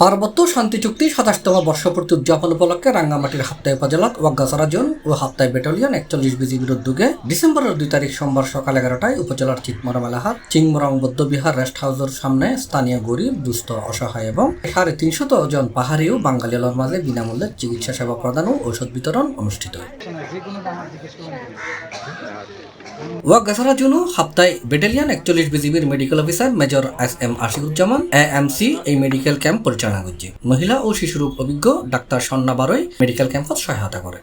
পার্বত্য শান্তি চুক্তি ২৭তম বর্ষপূর্তি উদযাপন উপলক্ষে রাঙ্গামাটির হাপ্তাই উপজেলার ওয়াগ্গাছড়া জোন ও হাপ্তাই ব্যাটালিয়ন ৪১ বিজিবির উদ্যোগে ডিসেম্বরের ২ তারিখ সোমবার সকাল ১১টায় উপজেলার চিতমরা মেলাহাট চিংমরং বৌদ্ধবিহার রেস্ট হাউসের সামনে স্থানীয় গরিব, দুস্থ, অসহায় এবং ৩৫০ জন পাহাড়ি ও বাঙালির মাঝে বিনামূল্যে চিকিৎসা সেবা প্রদান ও ঔষধ বিতরণ অনুষ্ঠিত হয়। ওয়াগ্গাছড়া জোন ও হাপ্তাই ব্যাটালিয়ন ৪১ বিজিবির medical officer major SM Ashikuzzaman AMC এই মেডিকেল ক্যাম্প পরিচালনা করছে। মহিলা ও শিশু রোগ অভিজ্ঞ ডাক্তার সন্না বারোই মেডিকেল ক্যাম্পত সহায়তা করে।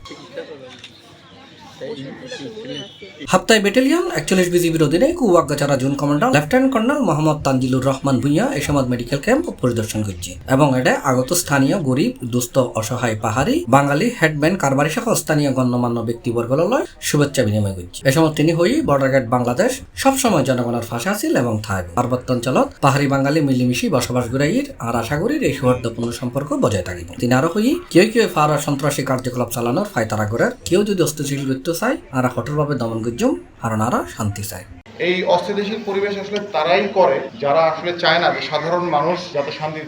হাপ্তাই ব্যাটালিয়ন ৪১ বিজিবির অধীনে Waggachhara zone commander lieutenant colonel Mohammad Tanzilur Rahman Bhuiyan এই সময় মেডিকেল ক্যাম্প পরিদর্শন করছে এবং এটা আগত স্থানীয় গরিব, দুস্থ, অসহায়, পাহাড়ি, বাঙালি, হেডম্যান, কারবারি সহ স্থানীয় গণ্যমান্য ব্যক্তিবর্গলয় শুভেচ্ছা বিনিময় করছে। এ সময় তিনি হই বর্ডার গার্ড বাংলাদেশ সবসময় জনগণের ফাঁসে আছিল এবং থাকবে। পার্বত্য অঞ্চলত পাহাড়ি বাঙালি মিলিমিশি বসবাস করাইর আর আশা করির এই সৌহার্দ্যপূর্ণ সম্পর্ক বজায় থাকিব। তিনি আরো হই কেউ ফারা সন্ত্রাসী কার্যকলাপ চালানোর ফায়তারা করার, কেউ যদি অস্থিতিশীল করতে চায় আর কঠোরভাবে দমন করজুম আর নারা শান্তি চায়। এই অস্থিতিশীল পরিবেশ আসলে তারাই করে যারা আসলে চায় না যে সাধারণ মানুষ যাতে শান্তি।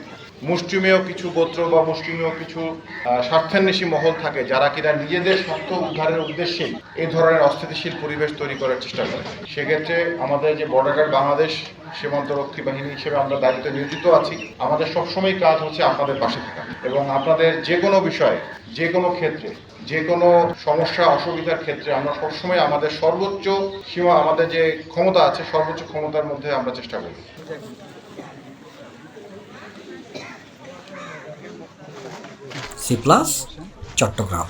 মুষ্টিমেয় কিছু গোত্র বা মুষ্টিমেয় কিছু স্বার্থান্বেষী মহল থাকে যারা কিনা নিজেদের স্বার্থ উদ্ধারের উদ্দেশ্যেই এই ধরনের অস্থিতিশীল পরিবেশ তৈরি করার চেষ্টা করে। সেক্ষেত্রে আমাদের যে বর্ডার গার্ড বাংলাদেশ সীমান্তরক্ষী বাহিনী হিসেবে আমরা দায়িত্বে নিয়োজিত আছি। আমাদের সবসময় কাজ হচ্ছে আপনাদের পাশে থাকা এবং আপনাদের যে কোনো বিষয়ে, যে কোনো ক্ষেত্রে, যে কোনো সমস্যা অসুবিধার ক্ষেত্রে আমরা সবসময় আমাদের সর্বোচ্চ সীমা, আমাদের যে ক্ষমতা আছে সর্বোচ্চ ক্ষমতার মধ্যে আমরা চেষ্টা করি। C+ চট্টগ্রাম।